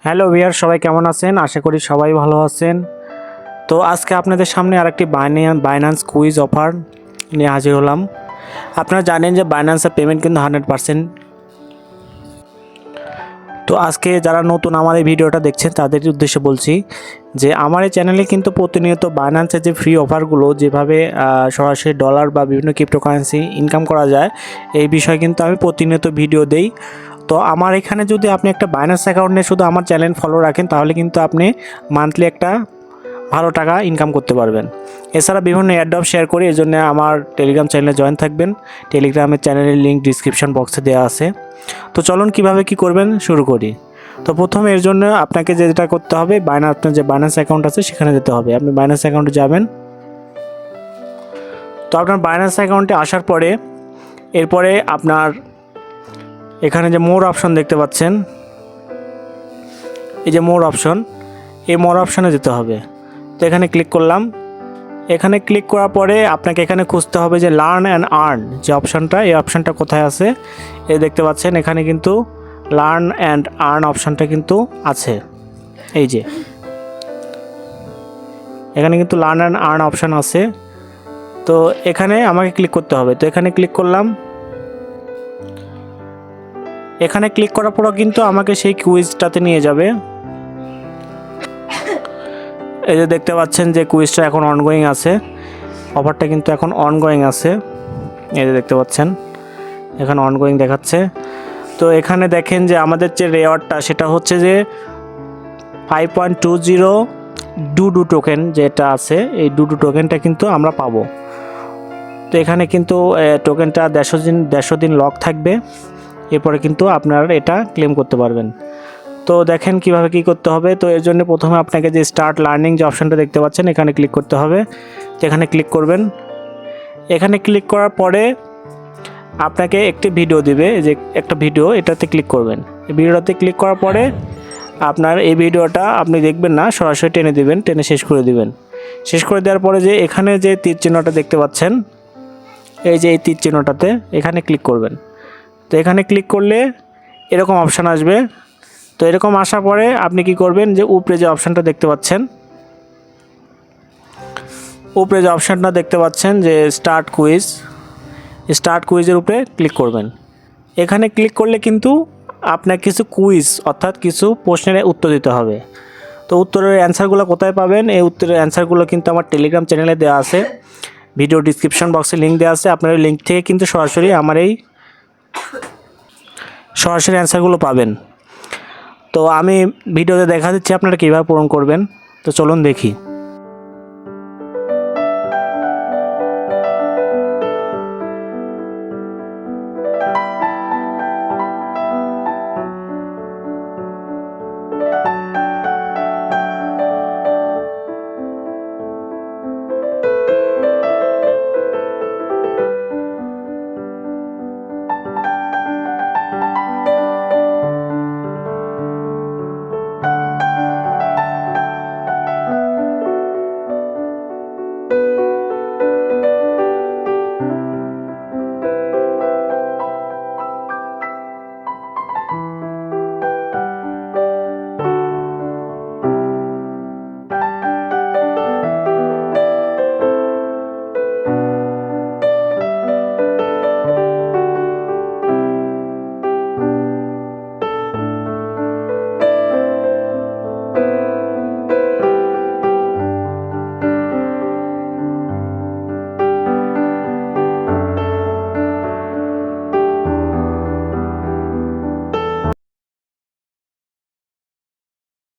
Hello viewer, সবাই কেমন আছেন? আশা করি সবাই ভালো আছেন। তো আজকে আপনাদের সামনে আরেকটি বাইন্যান্স কুইজ অফার নিয়ে হাজির হলাম। আপনারা জানেন যে বাইন্যান্সের পেমেন্ট কিন্তু 100%। তো আজকে যারা নতুন আমার এই ভিডিওটা দেখছেন তাদের উদ্দেশ্যে বলছি যে আমার এই চ্যানেলে কিন্তু প্রতিনিয়ত বাইন্যান্সের যে ফ্রি অফারগুলো, যেভাবে সরাসরি ডলার বা বিভিন্ন ক্রিপ্টোকারেন্সি ইনকাম করা যায়, এই বিষয়ে কিন্তু আমি প্রতিনিয়ত ভিডিও দেই। তো আমার এখানে যদি আপনি একটা বাইন্যান্স অ্যাকাউন্ট নিয়ে শুধু আমার চ্যানেল ফলো রাখেন, তাহলে কিন্তু আপনি মান্থলি একটা ভালো টাকা ইনকাম করতে পারবেন। এছাড়া বিভিন্ন অ্যাড্রপ শেয়ার করি, এই জন্য আমার টেলিগ্রাম চ্যানেলে জয়েন থাকবেন। টেলিগ্রামের চ্যানেলের লিঙ্ক ডিসক্রিপশন বক্সে দেওয়া আছে। তো চলুন কীভাবে কী করবেন শুরু করি। তো প্রথমে এর জন্য আপনাকে যেটা করতে হবে, আপনার যে বাইন্যান্স অ্যাকাউন্ট আছে সেখানে যেতে হবে। আপনি বাইন্যান্স অ্যাকাউন্টে যাবেন। তো আপনার বাইন্যান্স অ্যাকাউন্টে আসার পরে এরপরে আপনার এখানে যে মোর অপশন দেখতে পাচ্ছেন, এই যে মোর অপশন, এই মোর অপশনে যেতে হবে। তো এখানে ক্লিক করলাম। এখানে ক্লিক করার পরে আপনাকে এখানে খুঁজতে হবে যে লার্ন অ্যান্ড আর্ন যে অপশানটা, এই অপশানটা কোথায় আছে। এই দেখতে পাচ্ছেন এখানে কিন্তু লার্ন অ্যান্ড আর্ন অপশানটা কিন্তু আছে। এই যে এখানে কিন্তু লার্ন অ্যান্ড আর্ন অপশান আছে। তো এখানে আমাকে ক্লিক করতে হবে। তো এখানে ক্লিক করলাম। এখানে ক্লিক করার পরও কিন্তু আমাকে সেই কুইজটাতে নিয়ে যাবে। এই যে দেখতে পাচ্ছেন যে কুইজটা এখন অনগোয়িং আছে, অফারটা কিন্তু এখন অনগোয়িং আছে। এই যে দেখতে পাচ্ছেন এখানে অনগোয়িং দেখাচ্ছে। তো এখানে দেখেন যে আমাদের যে রেওয়ার্ডটা সেটা হচ্ছে যে 5.20 ডুডু টোকেন যেটা আছে, এই ডুডু টোকেনটা কিন্তু আমরা পাবো। তো এখানে কিন্তু টোকেনটা 150 দিন লক থাকবে, এরপরে কিন্তু আপনারা এটা ক্লেম করতে পারবেন। তো দেখেন কিভাবে কি করতে হবে। তো এর জন্য প্রথমে আপনাকে যে স্টার্ট লার্নিং যে অপশানটা দেখতে পাচ্ছেন, এখানে ক্লিক করতে হবে। তো এখানে ক্লিক করবেন। এখানে ক্লিক করার পরে আপনাকে একটি ভিডিও দিবে, যে একটা ভিডিও, এটাতে ক্লিক করবেন। এই ভিডিওটাতে ক্লিক করার পরে আপনার এই ভিডিওটা আপনি দেখবেন না, সরাসরি টেনে দিবেন, টেনে শেষ করে দিবেন। শেষ করে দেওয়ার পরে যে এখানে যে তীর চিহ্নটা দেখতে পাচ্ছেন, এই যে এই তীর চিহ্নটাতে এখানে ক্লিক করবেন। তো এখানে ক্লিক করলে এরকম অপশান আসবে। তো এরকম আসার পরে আপনি কি করবেন, যে উপরে যে অপশানটা দেখতে পাচ্ছেন, উপরে যে অপশানটা দেখতে পাচ্ছেন যে স্টার্ট কুইজের উপরে ক্লিক করবেন। এখানে ক্লিক করলে কিন্তু আপনার কিছু কুইজ অর্থাৎ কিছু প্রশ্নের উত্তর দিতে হবে। তো উত্তরের অ্যান্সারগুলো কোথায় পাবেন? এই উত্তরের অ্যান্সারগুলো কিন্তু আমার টেলিগ্রাম চ্যানেলে দেওয়া আছে, ভিডিও ডিসক্রিপশন বক্সে লিঙ্ক দেওয়া আছে। আপনার ওই লিঙ্ক থেকে কিন্তু সরাসরি আমার এই সরাসরি অ্যান্সারগুলো পাবেন। তো আমি ভিডিওতে দেখা দিচ্ছি আপনারা কীভাবে পূরণ করবেন। তো চলুন দেখি।